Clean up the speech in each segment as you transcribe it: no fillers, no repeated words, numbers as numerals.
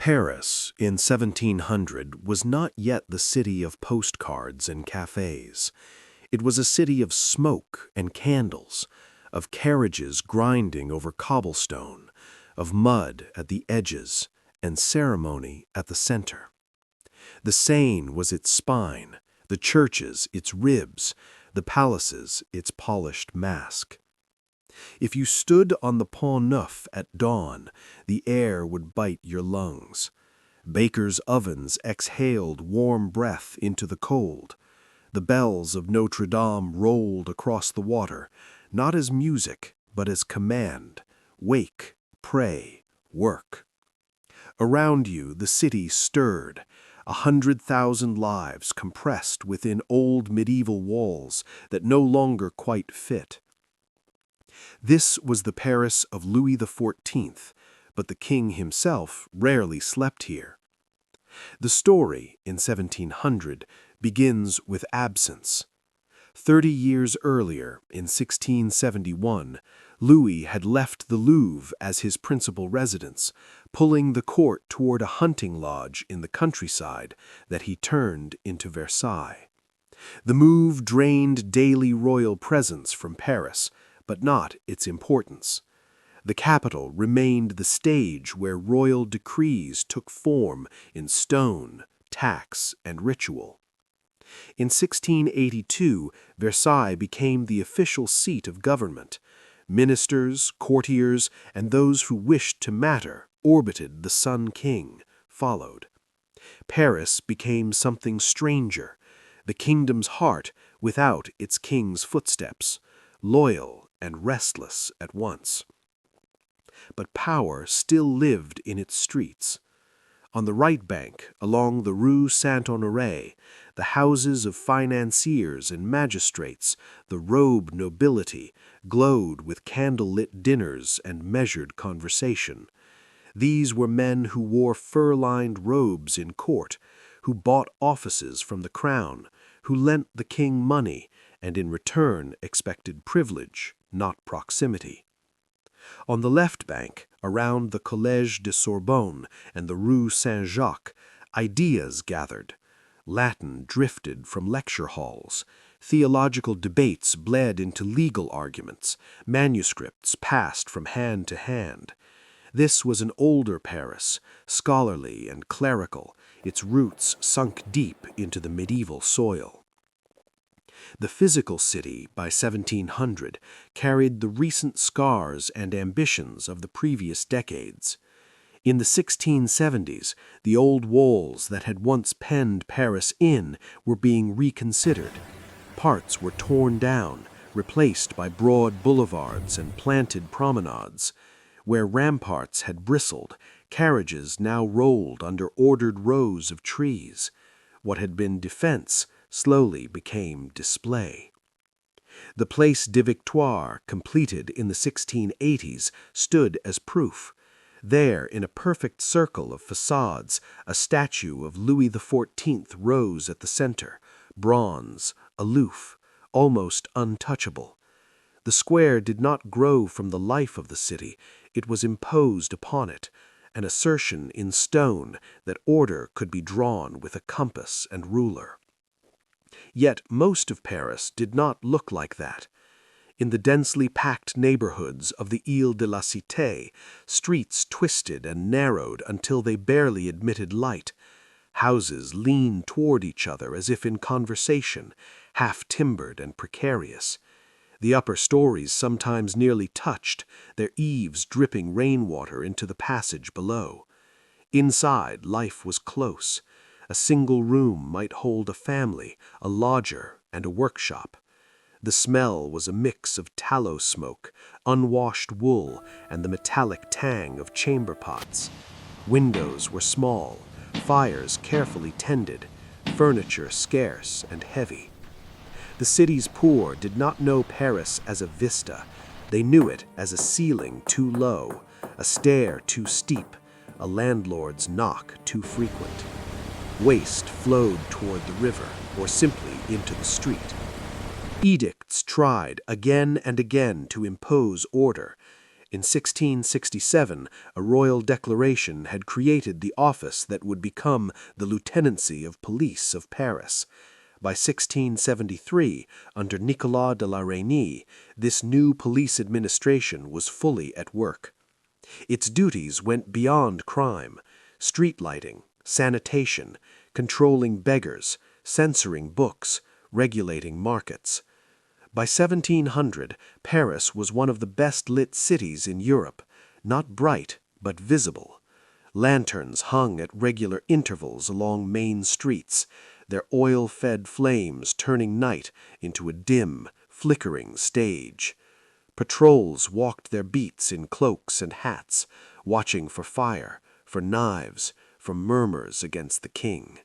Paris in 1700 was not yet the city of postcards and cafes. It was a city of smoke and candles, of carriages grinding over cobblestone, of mud at the edges and ceremony at the center. The Seine was its spine, the churches its ribs, the palaces its polished mask. If you stood on the Pont Neuf at dawn, the air would bite your lungs. Bakers' ovens exhaled warm breath into the cold. The bells of Notre Dame rolled across the water, not as music, but as command. Wake, pray, work. Around you the city stirred, 100,000 lives compressed within old medieval walls that no longer quite fit. This was the Paris of Louis XIV, but the king himself rarely slept here. The story, in 1700, begins with absence. 30 years earlier, in 1671, Louis had left the Louvre as his principal residence, pulling the court toward a hunting lodge in the countryside that he turned into Versailles. The move drained daily royal presence from Paris, but not its importance. The capital remained the stage where royal decrees took form in stone, tax, and ritual. In 1682, Versailles became the official seat of government. Ministers, courtiers, and those who wished to matter orbited the Sun King, followed. Paris became something stranger, the kingdom's heart without its king's footsteps, loyal and restless at once. But power still lived in its streets. On the right bank, along the Rue Saint-Honoré, the houses of financiers and magistrates, the robed nobility, glowed with candle-lit dinners and measured conversation. These were men who wore fur-lined robes in court, who bought offices from the crown, who lent the king money, and in return expected privilege, not proximity. On the left bank, around the Collège de Sorbonne and the Rue Saint-Jacques, ideas gathered. Latin drifted from lecture halls. Theological debates bled into legal arguments. Manuscripts passed from hand to hand. This was an older Paris, scholarly and clerical, its roots sunk deep into the medieval soil. The physical city, by 1700, carried the recent scars and ambitions of the previous decades. In the 1670s, the old walls that had once penned Paris in were being reconsidered. Parts were torn down, replaced by broad boulevards and planted promenades. Where ramparts had bristled, carriages now rolled under ordered rows of trees. What had been defense slowly became display. The Place des Victoires, completed in the 1680s, stood as proof. There, in a perfect circle of facades, a statue of Louis XIV rose at the center, bronze, aloof, almost untouchable. The square did not grow from the life of the city, it was imposed upon it, an assertion in stone that order could be drawn with a compass and ruler. Yet most of Paris did not look like that. In the densely packed neighborhoods of the Ile de la Cité, streets twisted and narrowed until they barely admitted light. Houses leaned toward each other as if in conversation, half-timbered and precarious. The upper stories sometimes nearly touched, their eaves dripping rainwater into the passage below. Inside, life was close. A single room might hold a family, a lodger, and a workshop. The smell was a mix of tallow smoke, unwashed wool, and the metallic tang of chamber pots. Windows were small, fires carefully tended, furniture scarce and heavy. The city's poor did not know Paris as a vista. They knew it as a ceiling too low, a stair too steep, a landlord's knock too frequent. Waste flowed toward the river or simply into the street. Edicts tried again and again to impose order. In 1667, a royal declaration had created the office that would become the Lieutenancy of Police of Paris. By 1673, under Nicolas de la Reynie, this new police administration was fully at work. Its duties went beyond crime: street lighting, sanitation, controlling beggars, censoring books, regulating markets. By 1700, Paris was one of the best-lit cities in Europe, not bright, but visible. Lanterns hung at regular intervals along main streets, their oil-fed flames turning night into a dim, flickering stage. Patrols walked their beats in cloaks and hats, watching for fire, for knives, for murmurs against the king.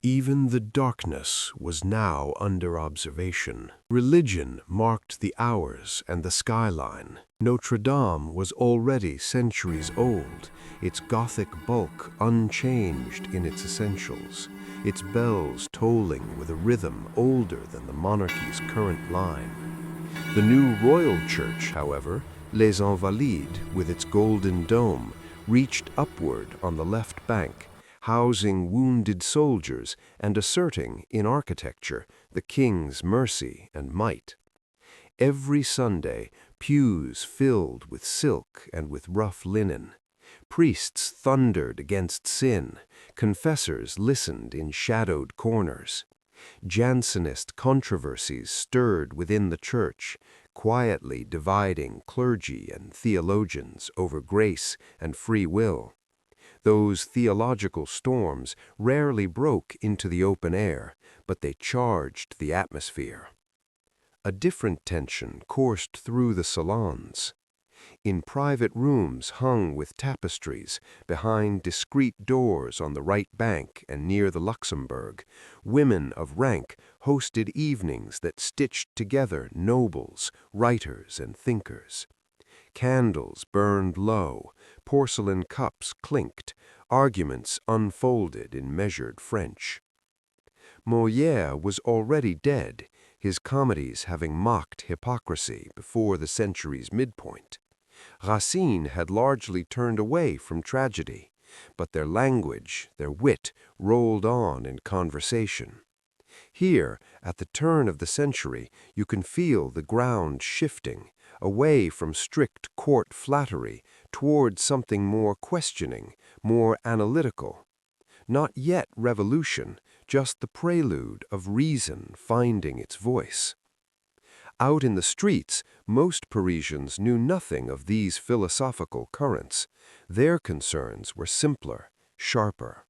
Even the darkness was now under observation. Religion marked the hours and the skyline. Notre Dame was already centuries old, its Gothic bulk unchanged in its essentials, its bells tolling with a rhythm older than the monarchy's current line. The new royal church, however, Les Invalides, with its golden dome, reached upward on the left bank, housing wounded soldiers and asserting, in architecture, the king's mercy and might. Every Sunday, pews filled with silk and with rough linen. Priests thundered against sin, confessors listened in shadowed corners. Jansenist controversies stirred within the church, quietly dividing clergy and theologians over grace and free will. Those theological storms rarely broke into the open air, but they charged the atmosphere. A different tension coursed through the salons. In private rooms hung with tapestries, behind discreet doors on the right bank and near the Luxembourg, women of rank hosted evenings that stitched together nobles, writers, and thinkers. Candles burned low, porcelain cups clinked, arguments unfolded in measured French. Molière was already dead, his comedies having mocked hypocrisy before the century's midpoint. Racine had largely turned away from tragedy, but their language, their wit, rolled on in conversation. Here, at the turn of the century, you can feel the ground shifting, away from strict court flattery toward something more questioning, more analytical. Not yet revolution, just the prelude of reason finding its voice. Out in the streets, most Parisians knew nothing of these philosophical currents. Their concerns were simpler, sharper.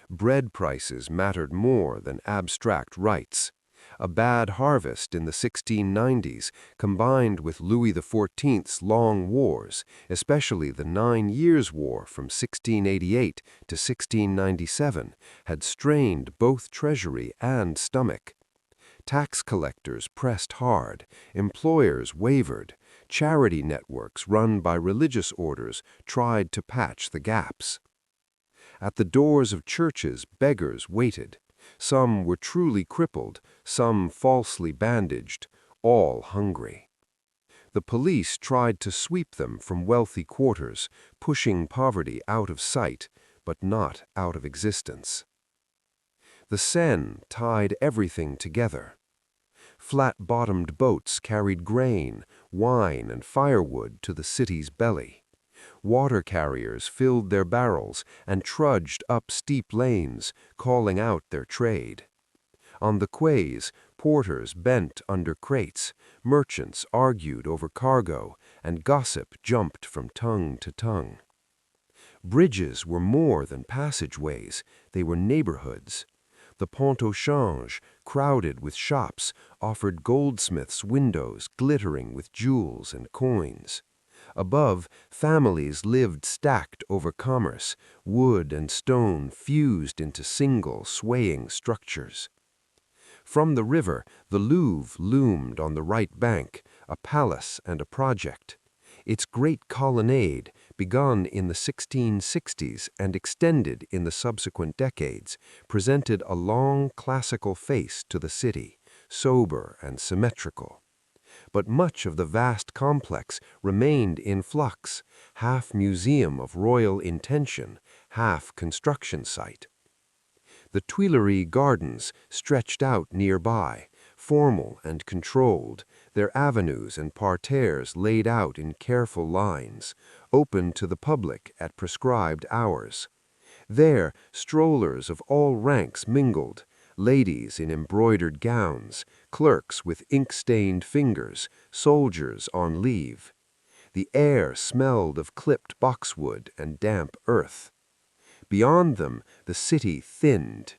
Bread prices mattered more than abstract rights. A bad harvest in the 1690s, combined with Louis XIV's long wars, especially the 9 Years' War from 1688 to 1697, had strained both treasury and stomach. Tax collectors pressed hard, employers wavered, charity networks run by religious orders tried to patch the gaps. At the doors of churches, beggars waited. Some were truly crippled, some falsely bandaged, all hungry. The police tried to sweep them from wealthy quarters, pushing poverty out of sight, but not out of existence. The Seine tied everything together. Flat-bottomed boats carried grain, wine, and firewood to the city's belly. Water carriers filled their barrels and trudged up steep lanes, calling out their trade. On the quays, porters bent under crates, merchants argued over cargo, and gossip jumped from tongue to tongue. Bridges were more than passageways, they were neighborhoods. The Pont au Change, crowded with shops, offered goldsmiths' windows glittering with jewels and coins. Above, families lived stacked over commerce, wood and stone fused into single, swaying structures. From the river, the Louvre loomed on the right bank, a palace and a project. Its great colonnade, begun in the 1660s and extended in the subsequent decades, presented a long classical face to the city, sober and symmetrical. but much of the vast complex remained in flux, half museum of royal intention, half construction site. The Tuileries Gardens stretched out nearby, formal and controlled, their avenues and parterres laid out in careful lines, open to the public at prescribed hours. There, strollers of all ranks mingled, ladies in embroidered gowns, clerks with ink-stained fingers, soldiers on leave. The air smelled of clipped boxwood and damp earth. Beyond them, the city thinned.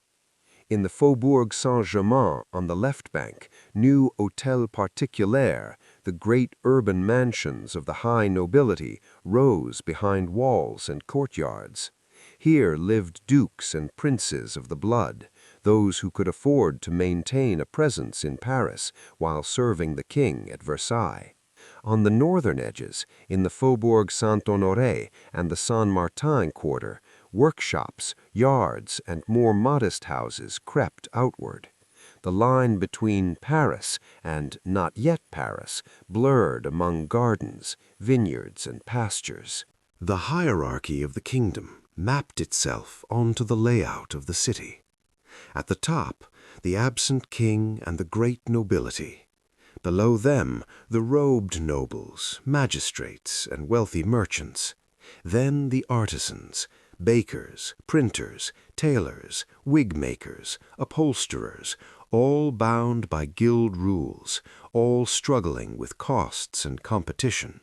In the Faubourg Saint-Germain on the left bank, new hôtels particuliers, the great urban mansions of the high nobility, rose behind walls and courtyards. Here lived dukes and princes of the blood, those who could afford to maintain a presence in Paris while serving the king at Versailles. On the northern edges, in the Faubourg Saint-Honoré and the Saint-Martin quarter, workshops, yards, and more modest houses crept outward. The line between Paris and not yet Paris blurred among gardens, vineyards, and pastures. The hierarchy of the kingdom mapped itself onto the layout of the city. At the top, the absent king and the great nobility. Below them, the robed nobles, magistrates, and wealthy merchants. Then the artisans, bakers, printers, tailors, wig-makers, upholsterers, all bound by guild rules, all struggling with costs and competition.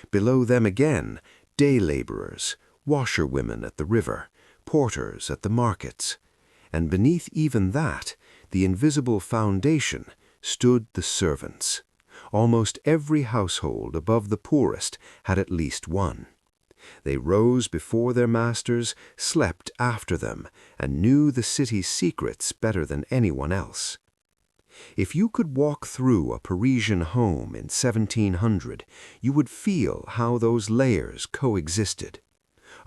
Below them again, day laborers, washerwomen at the river, porters at the markets. And beneath even that, the invisible foundation, stood the servants. Almost every household above the poorest had at least one. They rose before their masters, slept after them, and knew the city's secrets better than anyone else. If you could walk through a Parisian home in 1700, you would feel how those layers coexisted.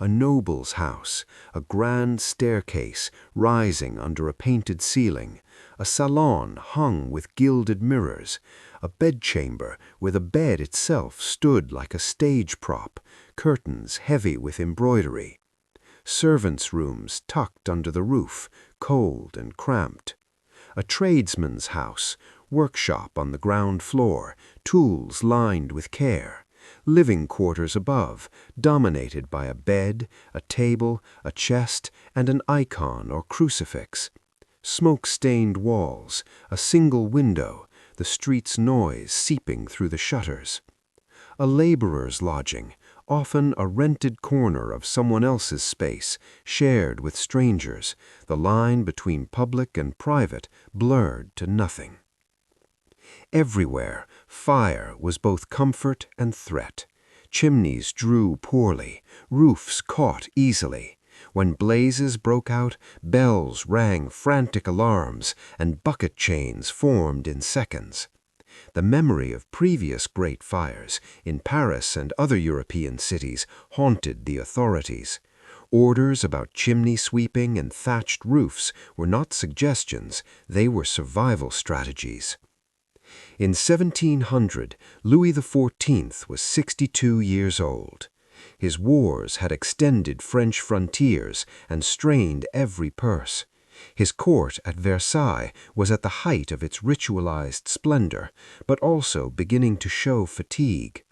A noble's house, a grand staircase rising under a painted ceiling, a salon hung with gilded mirrors, a bedchamber where the bed itself stood like a stage prop, curtains heavy with embroidery, servants' rooms tucked under the roof, cold and cramped, a tradesman's house, workshop on the ground floor, tools lined with care, living quarters above, dominated by a bed, a table, a chest, and an icon or crucifix, smoke-stained walls, a single window, the street's noise seeping through the shutters. A laborer's lodging, often a rented corner of someone else's space, shared with strangers, the line between public and private blurred to nothing. Everywhere, fire was both comfort and threat. Chimneys drew poorly, roofs caught easily. When blazes broke out, bells rang frantic alarms, and bucket chains formed in seconds. The memory of previous great fires in Paris and other European cities haunted the authorities. Orders about chimney sweeping and thatched roofs were not suggestions, they were survival strategies. In 1700, Louis XIV was 62 years old. His wars had extended French frontiers and strained every purse. His court at Versailles was at the height of its ritualized splendor, but also beginning to show fatigue.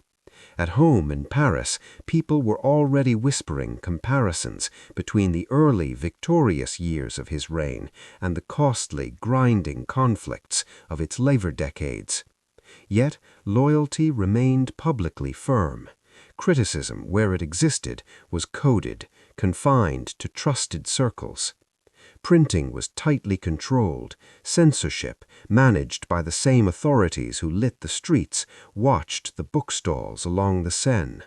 At home in Paris, people were already whispering comparisons between the early victorious years of his reign and the costly, grinding conflicts of its later decades. Yet loyalty remained publicly firm. Criticism, where it existed, was coded, confined to trusted circles. Printing was tightly controlled. Censorship, managed by the same authorities who lit the streets, watched the bookstalls along the Seine.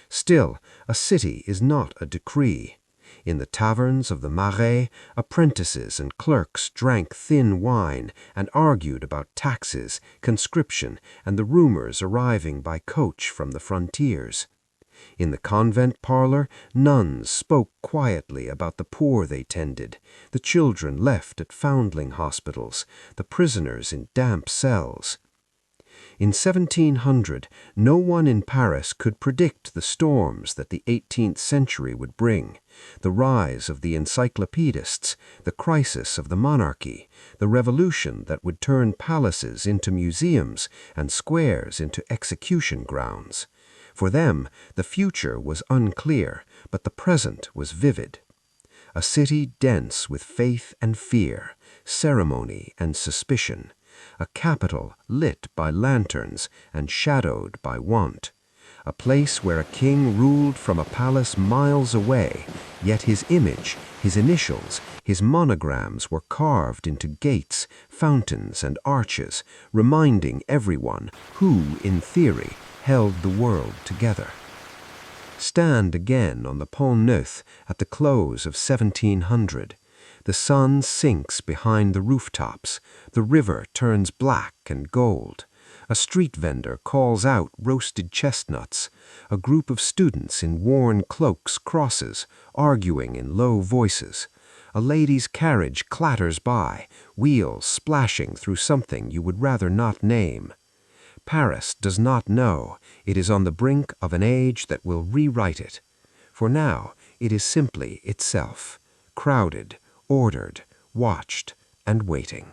Still, a city is not a decree. In the taverns of the Marais, apprentices and clerks drank thin wine and argued about taxes, conscription, and the rumors arriving by coach from the frontiers. In the convent parlor, nuns spoke quietly about the poor they tended, the children left at foundling hospitals, the prisoners in damp cells. In 1700, no one in Paris could predict the storms that the 18th century would bring, the rise of the encyclopedists, the crisis of the monarchy, the revolution that would turn palaces into museums and squares into execution grounds. For them, the future was unclear, but the present was vivid. A city dense with faith and fear, ceremony and suspicion, a capital lit by lanterns and shadowed by want, a place where a king ruled from a palace miles away, yet his image, his initials, his monograms were carved into gates, fountains, and arches, reminding everyone who, in theory, held the world together. Stand again on the Pont Neuf at the close of 1700. The sun sinks behind the rooftops, the river turns black and gold. A street vendor calls out roasted chestnuts. A group of students in worn cloaks crosses, arguing in low voices. A lady's carriage clatters by, wheels splashing through something you would rather not name. Paris does not know it is on the brink of an age that will rewrite it. For now, it is simply itself, crowded, ordered, watched, and waiting.